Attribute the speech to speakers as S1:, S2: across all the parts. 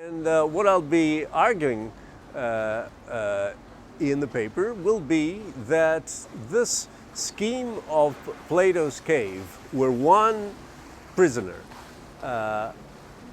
S1: And what I'll be arguing in the paper will be that this scheme of Plato's cave, where one prisoner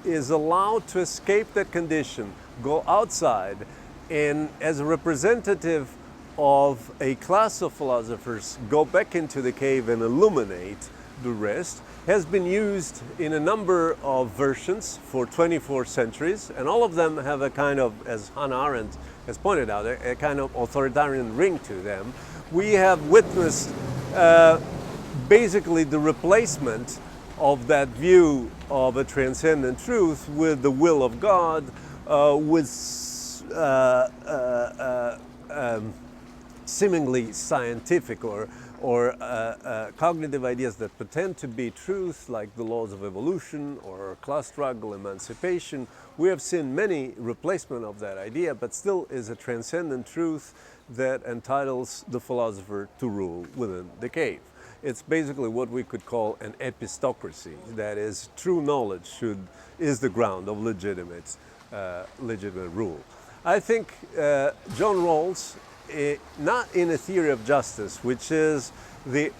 S1: is allowed to escape that condition, go outside, and as a representative of a class of philosophers, go back into the cave and illuminate the rest, has been used in a number of versions for 24 centuries, and all of them have a kind of, as Hannah Arendt has pointed out, a kind of authoritarian ring to them. We have witnessed basically the replacement of that view of a transcendent truth with the will of God, with seemingly scientific or cognitive ideas that pretend to be truth, like the laws of evolution or class struggle, emancipation. We have seen many replacement of that idea, but still is a transcendent truth that entitles the philosopher to rule within the cave. It's basically what we could call an epistocracy. That is, true knowledge is the ground of legitimate rule. I think John Rawls, not in a theory of justice, which is the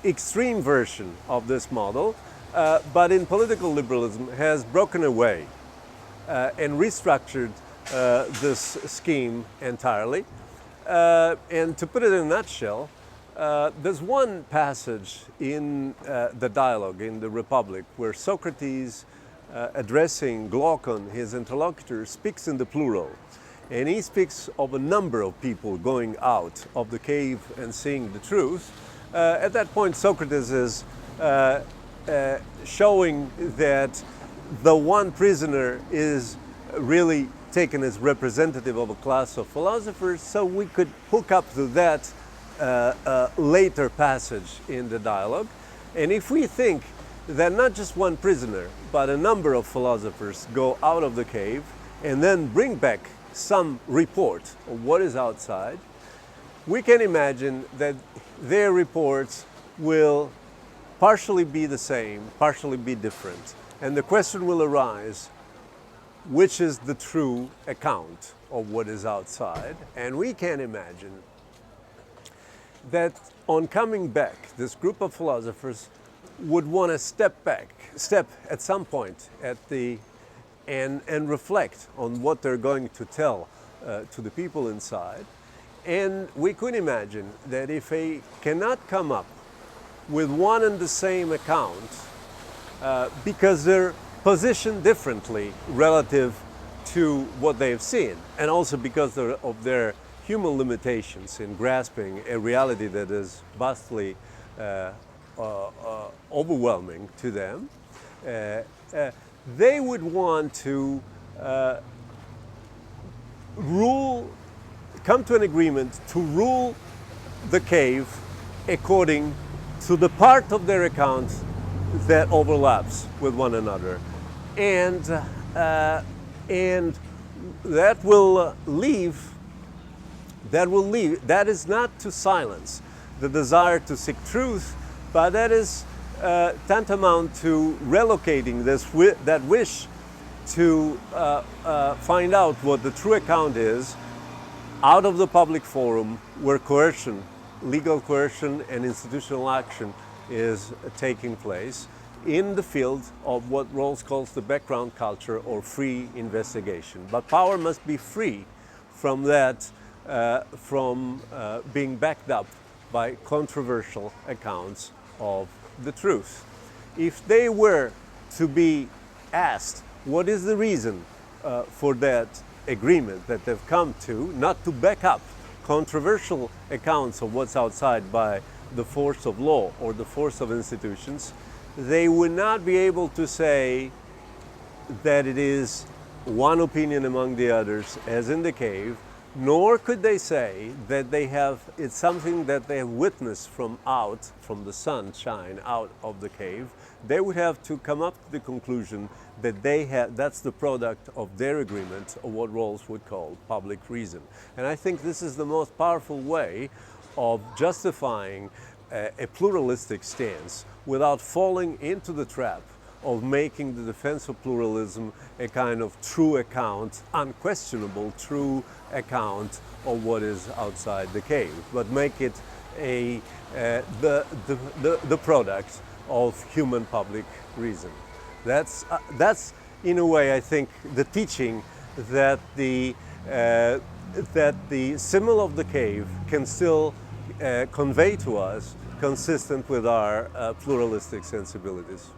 S1: extreme version of this model, but in political liberalism has broken away and restructured this scheme entirely. And to put it in a nutshell, there's one passage in the dialogue in the Republic where Socrates, addressing Glaucon, his interlocutor, speaks in the plural. And he speaks of a number of people going out of the cave and seeing the truth. At that point, Socrates is showing that the one prisoner is really taken as representative of a class of philosophers, so we could hook up to that later passage in the dialogue. And if we think that not just one prisoner, but a number of philosophers go out of the cave and then bring back some report of what is outside, we can imagine that their reports will partially be the same, partially be different. And the question will arise, which is the true account of what is outside? And we can imagine that on coming back, this group of philosophers would want to step at some point and reflect on what they're going to tell to the people inside. And we could imagine that if they cannot come up with one and the same account, because they're positioned differently relative to what they've seen, and also because of their human limitations in grasping a reality that is vastly overwhelming to them, they would want to come to an agreement to rule the cave according to the part of their account that overlaps with one another. And that will leave, that is not to silence the desire to seek truth, but that is tantamount to relocating that wish to find out what the true account is out of the public forum where coercion, legal coercion and institutional action is taking place in the field of what Rawls calls the background culture or free investigation. But power must be free from that, being backed up by controversial accounts of the truth. If they were to be asked what is the reason for that agreement that they've come to, not to back up controversial accounts of what's outside by the force of law or the force of institutions, they would not be able to say that it is one opinion among the others, as in the cave, nor could they say that it's something that they have witnessed from the sunshine out of the cave. They would have to come up to the conclusion that that's the product of their agreement, of what Rawls would call public reason. And I think this is the most powerful way of justifying a pluralistic stance without falling into the trap of making the defense of pluralism a kind of true account, unquestionable true account of what is outside the cave, but make it the product of human public reason. That's in a way, I think, the teaching that the symbol of the cave can still convey to us, consistent with our pluralistic sensibilities.